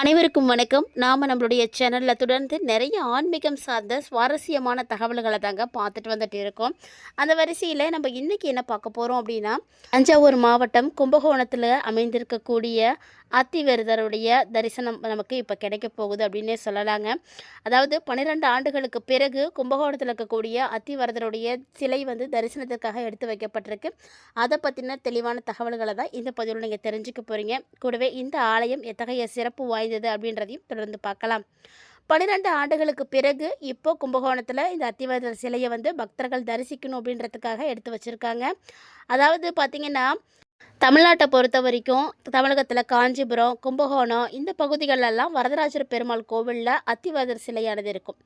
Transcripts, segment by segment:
அனைவருக்கும் வணக்கம். நாம் நம்மளுடைய சேனலில் தொடர்ந்து நிறைய ஆன்மீகம் சார்ந்த சுவாரஸ்யமான தகவல்களை தாங்க பார்த்துட்டு வந்துட்டு இருக்கோம். அந்த வரிசையில் நம்ம இன்றைக்கி என்ன பார்க்க போகிறோம் அப்படின்னா, தஞ்சாவூர் மாவட்டம் கும்பகோணத்தில் அமைந்திருக்கக்கூடிய அத்திவரதருடைய தரிசனம் நமக்கு இப்போ கிடைக்க போகுது அப்படின்னே சொல்லலாங்க. அதாவது 12 ஆண்டுகளுக்கு பிறகு கும்பகோணத்தில் இருக்கக்கூடிய அத்திவரதருடைய சிலை வந்து தரிசனத்திற்காக எடுத்து வைக்கப்பட்டிருக்கு. அதை பற்றின தெளிவான தகவல்களை தான் இந்த பதிவில் நீங்கள் தெரிஞ்சுக்க போகிறீங்க. கூடவே இந்த ஆலயம் எத்தகைய சிறப்பு வாய்ந்தது அப்படின்றதையும் தொடர்ந்து பார்க்கலாம். 12 ஆண்டுகளுக்கு பிறகு இப்போ கும்பகோணத்தில் இந்த அத்திவரதர் சிலையை வந்து பக்தர்கள் தரிசிக்கணும் அப்படின்றதுக்காக எடுத்து வச்சுருக்காங்க. அதாவது பார்த்திங்கன்னா, தமிழ்நாட்டை பொறுத்த வரைக்கும் தமிழகத்தில் காஞ்சிபுரம், கும்பகோணம் இந்த பகுதிகளெல்லாம் வரதராஜர் பெருமாள் கோவிலில் அத்திவரதர் சிலையானது இருக்கும்.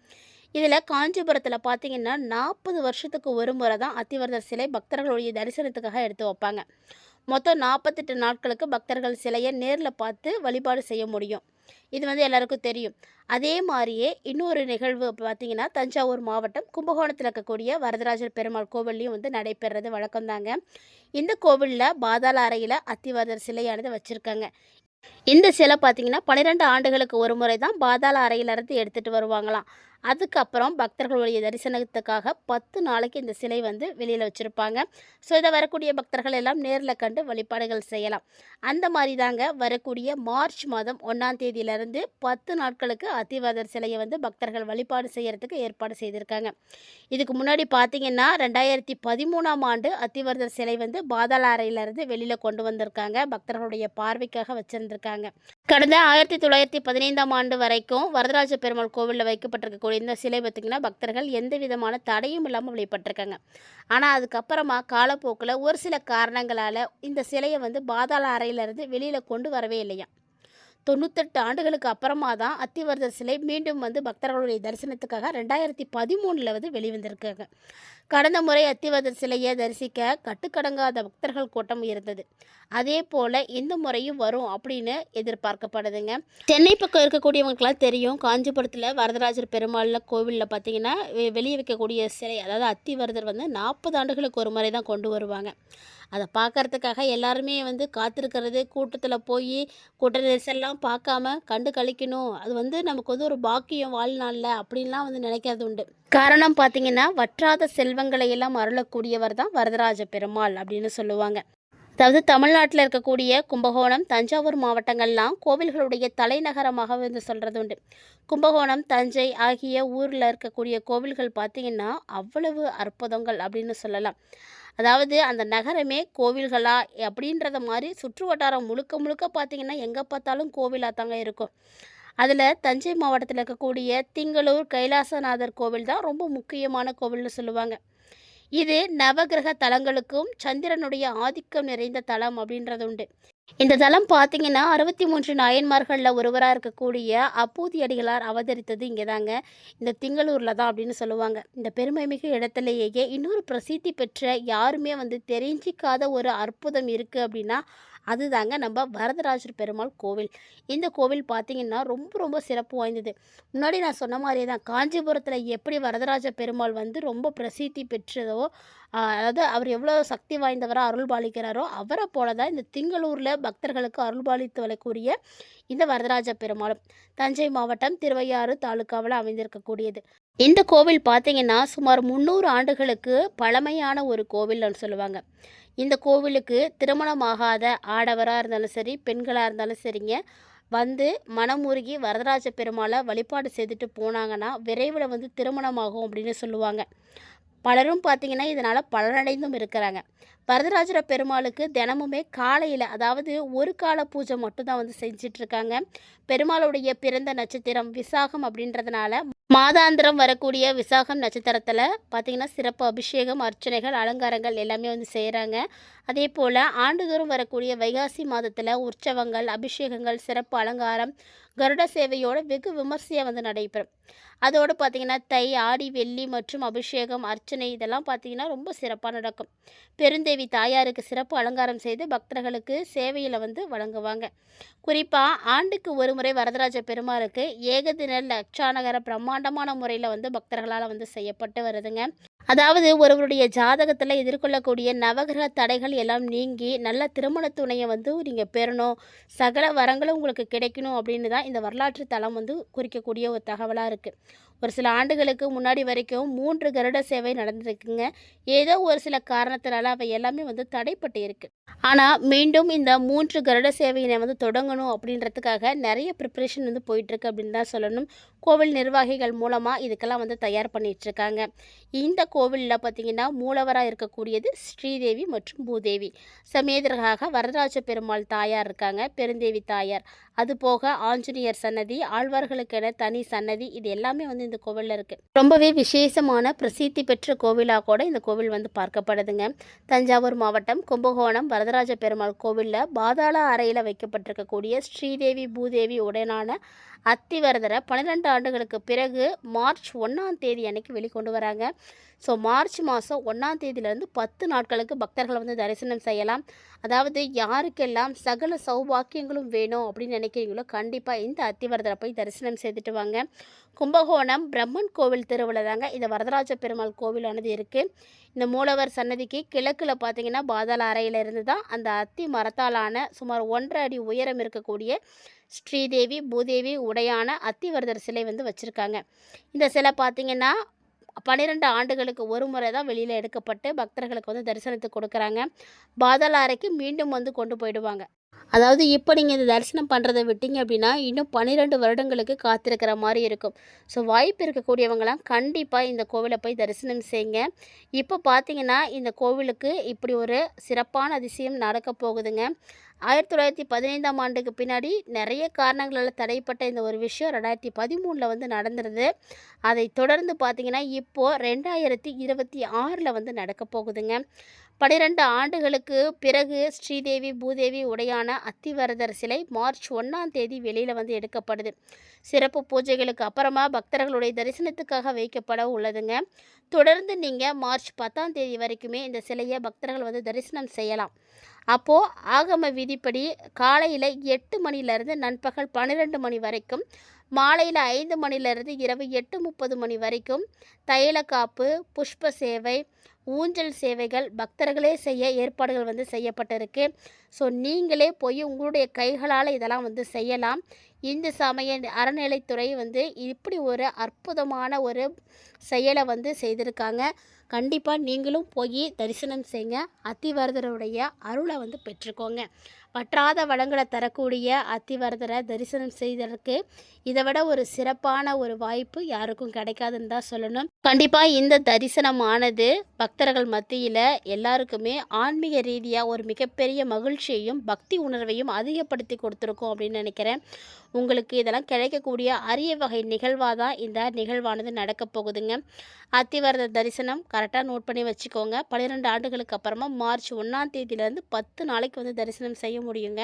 இதில் காஞ்சிபுரத்தில் பார்த்திங்கன்னா 40 வருஷத்துக்கு ஒரு முறை தான் அத்திவரதர் சிலை பக்தர்களுடைய தரிசனத்துக்காக எடுத்து வைப்பாங்க. மொத்தம் 48 நாட்களுக்கு பக்தர்கள் சிலையை நேரில் பார்த்து வழிபாடு செய்ய முடியும். இது வந்து எல்லாருக்கும் தெரியும். அதே மாதிரியே இன்னொரு நிகழ்வு பார்த்திங்கன்னா, தஞ்சாவூர் மாவட்டம் கும்பகோணத்தில் இருக்கக்கூடிய வரதராஜர் பெருமாள் கோவில்லையும் வந்து நடைபெறுறது வழக்கம்தாங்க. இந்த கோவிலில் பாதாள அறையில் அத்திவரதர் சிலையானது வச்சுருக்காங்க. இந்த சிலை பார்த்திங்கன்னா 12 ஆண்டுகளுக்கு ஒரு முறை தான் பாதாள அறையிலிருந்து எடுத்துகிட்டு வருவாங்களாம். அதுக்கப்புறம் பக்தர்களுடைய தரிசனத்துக்காக 10 நாளைக்கு இந்த சிலை வந்து வெளியில் வச்சுருப்பாங்க. ஸோ இதை வரக்கூடிய பக்தர்கள் எல்லாம் நேரில் கண்டு வழிபாடுகள் செய்யலாம். அந்த மாதிரி தாங்க வரக்கூடிய மார்ச் மாதம் 1ஆம் தேதியிலேருந்து 10 நாட்களுக்கு அத்திவரதர் சிலையை வந்து பக்தர்கள் வழிபாடு செய்கிறதுக்கு ஏற்பாடு செய்திருக்காங்க. இதுக்கு முன்னாடி பார்த்திங்கன்னா 2013ஆம் ஆண்டு அத்திவரதர் சிலை வந்து பாதாள அறையிலேருந்து வெளியில் கொண்டு வந்திருக்காங்க. பக்தர்களுடைய பார்வைக்காக வச்சுருந்துருக்காங்க. கடந்த 1915ஆம் ஆண்டு வரைக்கும் வரதராஜ பெருமாள் கோவிலில் வைக்கப்பட்டிருக்கக்கூடிய இந்த சிலை பார்த்திங்கன்னா பக்தர்கள் எந்த விதமான தடையும் இல்லாமல் வழிபட்டிருக்காங்க. ஆனால் அதுக்கப்புறமா காலப்போக்கில் ஒரு சில காரணங்களால் இந்த சிலையை வந்து பாதாள அறையிலிருந்து வெளியில் கொண்டு வரவே இல்லையா. 98 ஆண்டுகளுக்கு அப்புறமா தான் அத்திவரதர் சிலை மீண்டும் வந்து பக்தர்களுடைய தரிசனத்துக்காக 2013 வந்து வெளிவந்திருக்காங்க. கடந்த முறை அத்திவரதர் சிலையை தரிசிக்க கட்டுக்கடங்காத பக்தர்கள் கூட்டம் இருந்தது. அதே போல் இந்த முறையும் வரும் அப்படின்னு எதிர்பார்க்கப்படுதுங்க. சென்னை பக்கம் இருக்கக்கூடியவங்களுக்கெல்லாம் தெரியும், காஞ்சிபுரத்தில் வரதராஜர் பெருமாள் கோவிலில் பார்த்திங்கன்னா வெளியே வைக்கக்கூடிய சிலை, அதாவது அத்திவரதர் வந்து 40 ஆண்டுகளுக்கு ஒரு முறை தான் கொண்டு வருவாங்க. அதை பார்க்குறதுக்காக எல்லாருமே வந்து காத்திருக்கிறது, கூட்டத்தில் போய் கூட்ட நெரிசல்லாம் பார்க்காம கண்டு கழிக்கணும், அது வந்து நமக்கு வந்து ஒரு பாக்கியம் வாழ்நாளில் அப்படின்லாம் வந்து நினைக்கிறது உண்டு. காரணம் பார்த்திங்கன்னா, வற்றாத செல்வங்களை எல்லாம் அருளக்கூடியவர் தான் வரதராஜ பெருமாள் அப்படின்னு சொல்லுவாங்க. அதாவது தமிழ்நாட்டில் இருக்கக்கூடிய கும்பகோணம், தஞ்சாவூர் மாவட்டங்கள்லாம் கோவில்களுடைய தலைநகரமாக வந்து சொல்கிறது உண்டு. கும்பகோணம், தஞ்சை ஆகிய ஊரில் இருக்கக்கூடிய கோவில்கள் பார்த்திங்கன்னா அவ்வளவு அற்புதங்கள் அப்படின்னு சொல்லலாம். அதாவது அந்த நகரமே கோவில்களா அப்படின்றத மாதிரி சுற்று வட்டாரம் முழுக்க முழுக்க பார்த்திங்கன்னா எங்கே பார்த்தாலும் கோவிலாக தாங்க இருக்கும். அதில் தஞ்சை மாவட்டத்தில் இருக்கக்கூடிய திங்களூர் கைலாசநாதர் கோவில் தான் ரொம்ப முக்கியமான கோவில்னு சொல்லுவாங்க. இது நவகிரக தலங்களுக்கும் சந்திரனுடைய ஆதிக்கம் நிறைந்த தலம் அப்படின்றது உண்டு. இந்த தலம் பார்த்திங்கன்னா 63 நாயன்மார்களில் ஒருவராக இருக்கக்கூடிய அப்பூதியடிகளார் அவதரித்தது இங்கே தாங்க, இந்த திங்களூரில் தான் அப்படின்னு சொல்லுவாங்க. இந்த பெருமைமிகு இடத்துலையே இன்னொரு பிரசித்தி பெற்ற யாருமே வந்து தெரிஞ்சிக்காத ஒரு அற்புதம் இருக்குது அப்படின்னா அதுதாங்க நம்ம வரதராஜர் பெருமாள் கோவில். இந்த கோவில் பார்த்திங்கன்னா ரொம்ப ரொம்ப சிறப்பு வாய்ந்தது. முன்னாடி நான் சொன்ன மாதிரியே தான், காஞ்சிபுரத்தில் எப்படி வரதராஜ பெருமாள் வந்து ரொம்ப பிரசித்தி பெற்றதோ, அதாவது அவர் எவ்வளோ சக்தி வாய்ந்தவராக அருள்பாலிக்கிறாரோ அவரை போல தான் இந்த திங்களூரில் பக்தர்களுக்கு அருள்பாலித்து வரக்கூடிய இந்த வரதராஜ பெருமாளும் தஞ்சை மாவட்டம் திருவையாறு தாலுக்காவில் அமைந்திருக்கக்கூடியது. இந்த கோவில் பார்த்திங்கன்னா சுமார் 300 ஆண்டுகளுக்கு பழமையான ஒரு கோவில்னு சொல்லுவாங்க. இந்த கோவிலுக்கு திருமணமாகாத ஆடவராக இருந்தாலும் சரி, பெண்களாக இருந்தாலும் சரிங்க, வந்து மனமுருகி வரதராஜ பெருமாளை வழிபாடு செய்துட்டு போனாங்கன்னா விரைவில் வந்து திருமணமாகும் அப்படின்னு சொல்லுவாங்க. பலரும் பார்த்திங்கன்னா இதனால் பலனடைந்தும் இருக்கிறாங்க. வரதராஜர பெருமாளுக்கு தினமுமே காலையில், அதாவது ஒரு கால பூஜை மட்டும்தான் வந்து செஞ்சிட்ருக்காங்க. பெருமாளுடைய பிறந்த நட்சத்திரம் விசாகம் அப்படின்றதுனால மாதாந்திரம் வரக்கூடிய விசாகம் நட்சத்திரத்தில் பார்த்திங்கன்னா சிறப்பு அபிஷேகம், அர்ச்சனைகள், அலங்காரங்கள் எல்லாமே வந்து செய்கிறாங்க. அதே போல் ஆண்டுதோறும் வரக்கூடிய வைகாசி மாதத்தில் உற்சவங்கள், அபிஷேகங்கள், சிறப்பு அலங்காரம், கருட சேவையோடு வெகு விமர்சையாக வந்து நடைபெறும். அதோடு பார்த்திங்கன்னா தை, ஆடி, வெள்ளி மற்றும் அபிஷேகம், அர்ச்சனை இதெல்லாம் பார்த்திங்கன்னா ரொம்ப சிறப்பாக நடக்கும். பெருந்தேவி தாயாருக்கு சிறப்பு அலங்காரம் செய்து பக்தர்களுக்கு சேவையில் வந்து வழங்குவாங்க. குறிப்பாக ஆண்டுக்கு ஒரு முறை வரதராஜ பெருமாளுக்கு ஏகதின லட்சானகர பிரம்மாண்டமான முறையில் வந்து பக்தர்களால் வந்து செய்யப்பட்டு வருதுங்க. அதாவது ஒருவருடைய ஜாதகத்துல எதிர்கொள்ளக்கூடிய நவகிரக தடைகள் எல்லாம் நீங்கி, நல்ல திருமண துணைய வந்து நீங்க பெறணும். சகல வரங்களும் உங்களுக்கு கிடைக்கணும் அப்படின்னு தான் இந்த வரலாற்று தலம் வந்து குறிக்கக்கூடிய ஒரு தகவலா இருக்கு. ஒரு சில ஆண்டுகளுக்கு முன்னாடி வரைக்கும் 3 கருட சேவை நடந்திருக்குங்க. ஏதோ ஒரு சில காரணத்தினால அவை எல்லாமே வந்து தடைப்பட்டு இருக்கு. ஆனா, மீண்டும் இந்த 3 கருட சேவையினை வந்து தொடங்கணும் அப்படின்றதுக்காக நெறைய ப்ரிப்பரேஷன் வந்து போயிட்டுருக்கு அப்படின்னு தான் சொல்லணும். கோவில் நிர்வாகிகள் மூலமா இதுக்கெல்லாம் வந்து தயார் பண்ணிட்டுருக்காங்க. இந்த கோவில்ல பார்த்தீங்கன்னா, மூலவரா இருக்கக்கூடியது ஸ்ரீதேவி மற்றும் பூதேவி. சமேதராக வரதராஜ பெருமாள் தாயார் இருக்காங்க, பெருந்தேவி தாயார். அதுபோக ஆஞ்சநேயர் சன்னதி, ஆழ்வார்களுக்கென தனி சன்னதி இது எல்லாமே வந்து இந்த கோவில்ல இருக்கு. ரொம்பவே விசேஷமான பிரசித்தி பெற்ற கோவிலா கூட இந்த கோவில் வந்து பார்க்கப்படுதுங்க. தஞ்சாவூர் மாவட்டம் கும்பகோணம் வரதராஜ பெருமாள் கோவில்ல பாதாள அறையில வைக்கப்பட்டிருக்கக்கூடிய ஸ்ரீதேவி பூதேவி உடனான அத்திவரதரை 12 ஆண்டுகளுக்கு பிறகு மார்ச் 1ஆம் தேதி அன்னைக்கு வெளிக்கொண்டு வராங்க. ஸோ மார்ச் மாதம் 1ஆம் தேதியிலேருந்து 10 நாட்களுக்கு பக்தர்கள் வந்து தரிசனம் செய்யலாம். அதாவது யாருக்கெல்லாம் சகல சௌபாக்கியங்களும் வேணும் அப்படின்னு நினைக்கிறீங்களோ கண்டிப்பாக இந்த அத்திவரதரை போய் தரிசனம் செய்துட்டு வாங்க. கும்பகோணம் பிரம்மன் கோவில் தெருவில் தாங்க இந்த வரதராஜ பெருமாள் கோவிலானது இருக்குது. இந்த மூலவர் சன்னதிக்கு கிழக்கில் பார்த்தீங்கன்னா பாதாள அறையிலிருந்து தான் அந்த அத்தி மரத்தாலான சுமார் 1.5 அடி உயரம் இருக்கக்கூடிய ஸ்ரீதேவி பூதேவி உடையான அத்திவரதர் சிலை வந்து வச்சுருக்காங்க. இந்த சிலை பார்த்திங்கன்னா 12 ஆண்டுகளுக்கு ஒரு முறை தான் வெளியில் எடுக்கப்பட்டு பக்தர்களுக்கு வந்து தரிசனத்துக்கு கொடுக்குறாங்க. பாதாள அறைக்கு மீண்டும் வந்து கொண்டு போயிடுவாங்க. அதாவது இப்போ நீங்கள் இந்த தரிசனம் பண்ணுறதை விட்டீங்க அப்படின்னா இன்னும் 12 வருடங்களுக்கு காத்திருக்கிற மாதிரி இருக்கும். ஸோ வாய்ப்பு இருக்கக்கூடியவங்களாம் கண்டிப்பாக இந்த கோவிலை போய் தரிசனம் செய்யுங்க. இப்போ பார்த்தீங்கன்னா இந்த கோவிலுக்கு இப்படி ஒரு சிறப்பான அதிசயம் நடக்க போகுதுங்க. 1915ஆம் ஆண்டுக்கு பின்னாடி நிறைய காரணங்களால் தடைப்பட்ட இந்த ஒரு விஷயம் 2013 வந்து நடந்துருது. அதை தொடர்ந்து பார்த்திங்கன்னா இப்போது 2026 வந்து நடக்க போகுதுங்க. 12 ஆண்டுகளுக்கு பிறகு ஸ்ரீதேவி பூதேவி உடையான அத்திவரதர் சிலை மார்ச் 1ஆம் தேதி வெளியில் வந்து எடுக்கப்படுது. சிறப்பு பூஜைகளுக்கு அப்புறமா பக்தர்களுடைய தரிசனத்துக்காக வைக்கப்பட உள்ளதுங்க. தொடர்ந்து நீங்கள் மார்ச் 10ஆம் தேதி வரைக்குமே இந்த சிலையை பக்தர்கள் வந்து தரிசனம் செய்யலாம். அப்போது ஆகம விதிப்படி காலையில் 8 மணிலேருந்து நண்பகல் 12 மணி வரைக்கும், மாலையில் 5 மணிலேருந்து இரவு 8:30 மணி வரைக்கும் தைலக்காப்பு, புஷ்ப சேவை, ஊஞ்சல் சேவைகள் பக்தர்களே செய்ய ஏற்பாடுகள் வந்து செய்யப்பட்டிருக்கு. ஸோ நீங்களே போய் உங்களுடைய கைகளால் இதெல்லாம் வந்து செய்யலாம். இந்து சமய அறநிலைத்துறை வந்து இப்படி ஒரு அற்புதமான ஒரு செயலை வந்து செய்திருக்காங்க. கண்டிப்பாக நீங்களும் போய் தரிசனம் செய்யுங்க. அத்திவரதருடைய அருளை வந்து பெற்றுக்கோங்க. வற்றாத வளங்களை தரக்கூடிய அத்திவரதரை தரிசனம் செய்ததற்கு இதை விட ஒரு சிறப்பான ஒரு வாய்ப்பு யாருக்கும் கிடைக்காதுன்னு தான் சொல்லணும். கண்டிப்பாக இந்த தரிசனமானது பக்தர்கள் மத்தியில் எல்லாருக்குமே ஆன்மீக ரீதியாக ஒரு மிகப்பெரிய மகிழ்ச்சியையும் பக்தி உணர்வையும் அதிகப்படுத்தி கொடுத்துருக்கோம் அப்படின்னு நினைக்கிறேன். உங்களுக்கு இதெல்லாம் கிடைக்கக்கூடிய அரிய வகை நிகழ்வாக தான் இந்த நிகழ்வானது நடக்க போகுதுங்க. அத்திவரதர் தரிசனம் கரெக்டாக நோட் பண்ணி வச்சுக்கோங்க. 12 ஆண்டுகளுக்கு அப்புறமா மார்ச் 1ஆம் தேதியிலேருந்து 10 நாளைக்கு வந்து தரிசனம் செய்ய முடியுங்க.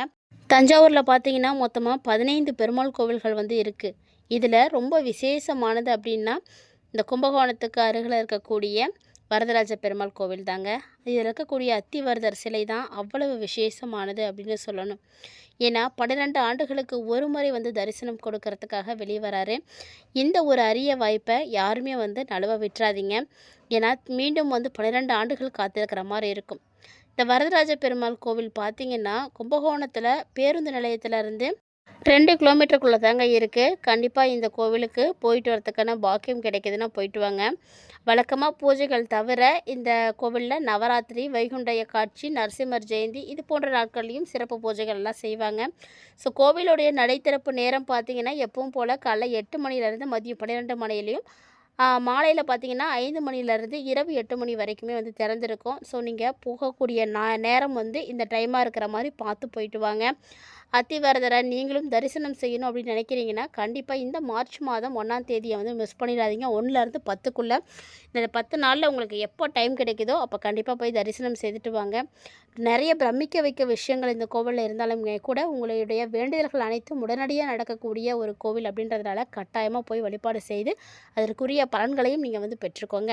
தஞ்சாவூரில் பார்த்தீங்கன்னா மொத்தமாக 15 பெருமாள் கோவில்கள் வந்து இருக்குது. இதில் ரொம்ப விசேஷமானது அப்படின்னா இந்த கும்பகோணத்துக்கு அருகில் இருக்கக்கூடிய வரதராஜ பெருமாள் கோவில் தாங்க. இதில் இருக்கக்கூடிய அத்திவரதர் சிலை தான் அவ்வளவு விசேஷமானது அப்படின்னு சொல்லணும். ஏன்னா 12 ஆண்டுகளுக்கு ஒரு முறை வந்து தரிசனம் கொடுக்கறதுக்காக வெளியே வராரு. இந்த ஒரு அரிய வாய்ப்பை யாருமே வந்து நழுவ விட்டுறாதீங்க. ஏன்னா மீண்டும் வந்து 12 ஆண்டுகள் காத்திருக்கிற மாதிரி இருக்கும். இந்த வரதராஜ பெருமாள் கோவில் பார்த்திங்கன்னா கும்பகோணத்தில் பேருந்து நிலையத்திலேருந்து 2 கிலோமீட்டருக்குள்ளே தாங்க இருக்குது. கண்டிப்பாக இந்த கோவிலுக்கு போயிட்டு வரத்துக்கான பாக்கியம் கிடைக்குதுன்னா போயிட்டு வாங்க. வழக்கமாக பூஜைகள் தவிர இந்த கோவிலில் நவராத்திரி, வைகுண்ட ஏகாட்சி, நரசிம்மர் ஜெயந்தி இது போன்ற நாட்கள்லையும் சிறப்பு பூஜைகள்லாம் செய்வாங்க. ஸோ கோவிலுடைய நடைத்திறப்பு நேரம் பார்த்திங்கன்னா எப்பவும் போல் காலைல 8 மணிலேருந்து மதியம் 12 மணிலையும், மாலையில் பார்த்திங்கன்னா 5 மணிலேருந்து இரவு 8 மணி வரைக்குமே வந்து திறந்திருக்கும். ஸோ நீங்கள் போகக்கூடிய நேரம் வந்து இந்த டைமாக இருக்கிற மாதிரி பார்த்து போயிட்டு வாங்க. அத்திவரதரை நீங்களும் தரிசனம் செய்யணும் அப்படின்னு நினைக்கிறீங்கன்னா கண்டிப்பாக இந்த மார்ச் மாதம் 1ஆம் தேதியை வந்து மிஸ் பண்ணிடாதீங்க. 1லேருந்து 10க்குள்ளே இந்த 10 நாளில் உங்களுக்கு எப்போ டைம் கிடைக்குதோ அப்போ கண்டிப்பாக போய் தரிசனம் செய்துட்டு வாங்க. நிறைய பிரமிக்க வைக்க விஷயங்கள் இந்த கோவிலில் இருந்தாலும் கூட உங்களுடைய வேண்டுதல்கள் அனைத்தும் உடனடியாக நடக்கக்கூடிய ஒரு கோவில் அப்படின்றதுனால கட்டாயமாக போய் வழிபாடு செய்து அதற்குரிய பலன்களையும் நீங்கள் வந்து பெற்றுக்கோங்க.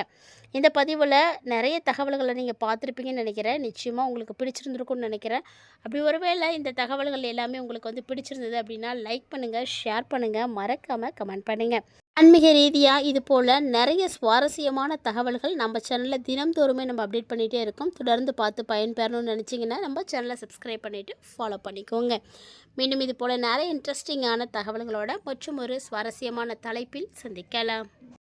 இந்த பதிவில் நிறைய தகவல்களை நீங்கள் பார்த்துருப்பீங்கன்னு நினைக்கிறேன். நிச்சயமாக உங்களுக்கு பிடிச்சிருந்துருக்கும்னு நினைக்கிறேன். அப்படி ஒருவேளை இந்த தகவல்கள் எல்லாமே உங்களுக்கு வந்து பிடிச்சிருந்தது அப்படின்னா லைக் பண்ணுங்கள், ஷேர் பண்ணுங்கள், மறக்காமல் கமெண்ட் பண்ணுங்கள். ஆன்மீக ரீதியாக இது போல் நிறைய சுவாரஸ்யமான தகவல்கள் நம்ம சேனலில் தினம்தோறுமே நம்ம அப்டேட் பண்ணிகிட்டே இருக்கோம். தொடர்ந்து பார்த்து பயன்பெறணும்னு நினச்சிங்கன்னா நம்ம சேனலை சப்ஸ்கிரைப் பண்ணிவிட்டு ஃபாலோ பண்ணிக்கோங்க. மீண்டும் இது போல் நிறைய இன்ட்ரெஸ்டிங்கான தகவல்களோட மற்றும் ஒரு சுவாரஸ்யமான தலைப்பில் சந்திக்கலாம்.